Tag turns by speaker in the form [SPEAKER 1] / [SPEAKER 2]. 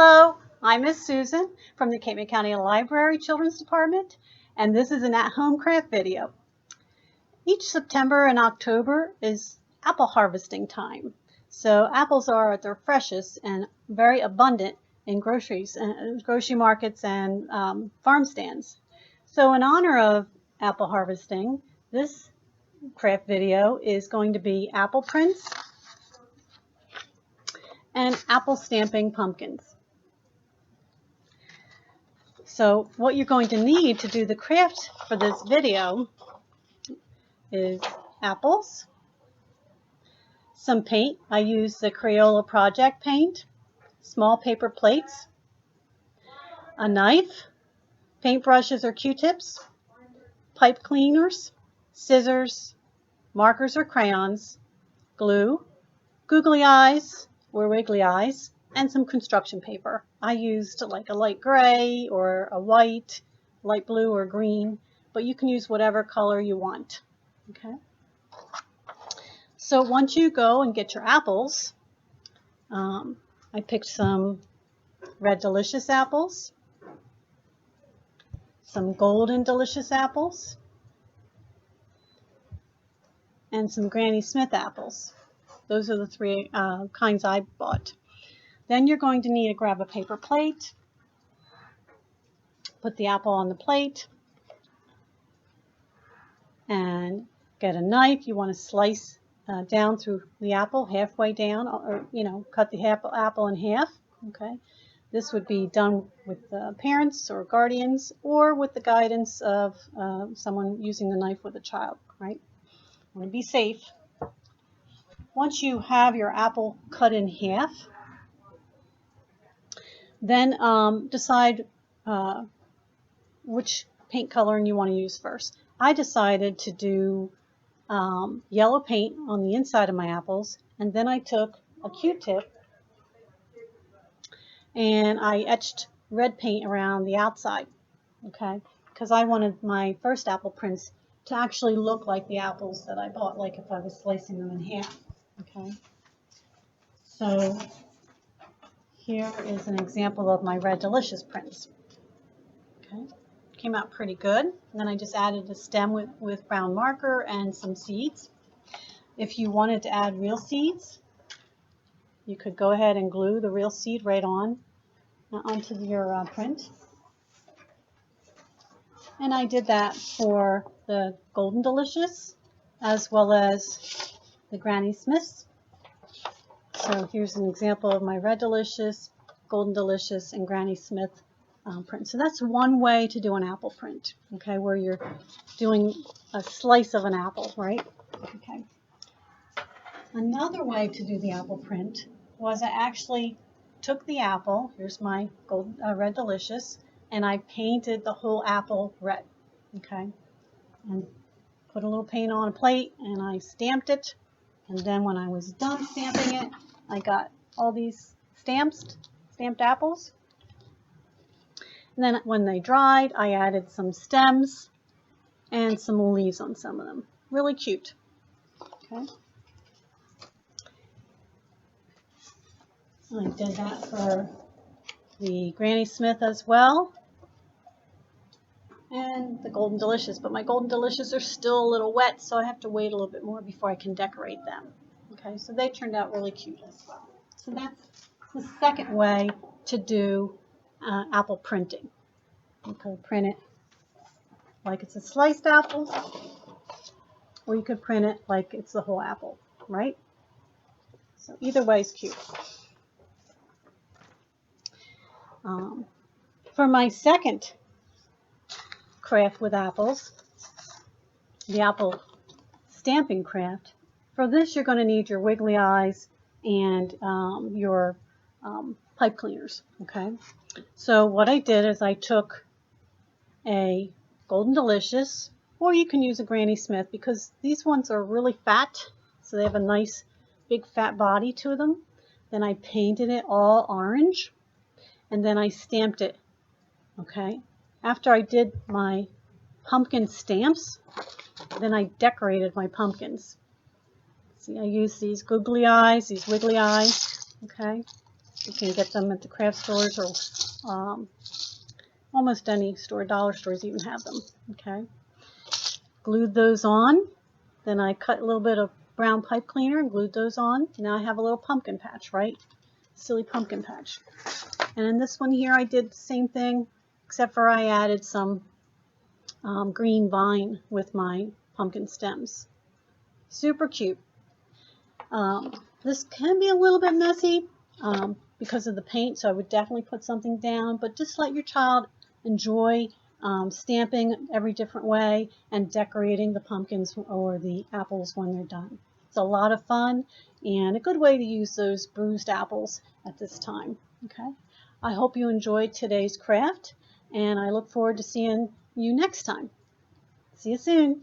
[SPEAKER 1] Hello, I'm Miss Susan from the Cape May County Library Children's Department, and this is an at-home craft video. Each September and October is apple harvesting time. So apples are at their freshest and very abundant in grocery markets and farm stands. So in honor of apple harvesting, this craft video is going to be apple prints and apple stamping pumpkins. So what you're going to need to do the craft for this video is apples, some paint. I use the Crayola Project paint, small paper plates, a knife, paintbrushes or Q-tips, pipe cleaners, scissors, markers or crayons, glue, googly eyes or wiggly eyes, and some construction paper. I used like a light gray or a white, light blue or green, but you can use whatever color you want. Okay. So once you go and get your apples, I picked some red delicious apples, some golden delicious apples, and some Granny Smith apples. Those are the three kinds I bought. Then you're going to need to grab a paper plate, put the apple on the plate, and get a knife. You want to slice down through the apple, halfway down, or cut the apple in half. Okay, this would be done with parents or guardians, or with the guidance of someone using the knife with a child. Right? Want to be safe. Once you have your apple cut in half, then decide which paint coloring you want to use first. I decided to do yellow paint on the inside of my apples, and then I took a Q-tip and I etched red paint around the outside, okay, because I wanted my first apple prints to actually look like the apples that I bought, like if I was slicing them in half. Okay, so here is an example of my Red Delicious prints. Okay, came out pretty good. And then I just added a stem with brown marker and some seeds. If you wanted to add real seeds, you could go ahead and glue the real seed right onto your print. And I did that for the Golden Delicious as well as the Granny Smiths. So here's an example of my Red Delicious, Golden Delicious, and Granny Smith print. So that's one way to do an apple print, okay, where you're doing a slice of an apple, right? Okay. Another way to do the apple print was I actually took the apple, here's my Red Delicious, and I painted the whole apple red, okay, and put a little paint on a plate and I stamped it. And then when I was done stamping it, I got all these stamped apples. And then when they dried, I added some stems and some leaves on some of them. Really cute. Okay. I did that for the Granny Smith as well. And the Golden Delicious, but my Golden Delicious are still a little wet, so I have to wait a little bit more before I can decorate them. Okay, so they turned out really cute as well. So that's the second way to do apple printing. You could print it like it's a sliced apple, or you could print it like it's the whole apple, right? So either way is cute. For my second craft with apples, the apple stamping craft, for this you're going to need your wiggly eyes and your pipe cleaners. Okay, so what I did is I took a Golden Delicious, or you can use a Granny Smith because these ones are really fat, so they have a nice big fat body to them. Then I painted it all orange, and then I stamped it. Okay, after I did my pumpkin stamps, then I decorated my pumpkins. See, I used these googly eyes, these wiggly eyes, okay, You can get them at the craft stores or almost any store. Dollar stores even have them. Okay. Glued those on. Then I cut a little bit of brown pipe cleaner and glued those on. Now I have a little pumpkin patch, right? Silly pumpkin patch. And in this one here, I did the same thing, except for I added some green vine with my pumpkin stems. Super cute. This can be a little bit messy because of the paint, so I would definitely put something down, but just let your child enjoy stamping every different way and decorating the pumpkins or the apples when they're done. It's a lot of fun and a good way to use those bruised apples at this time. Okay, I hope you enjoyed today's craft, and I look forward to seeing you next time. See you soon.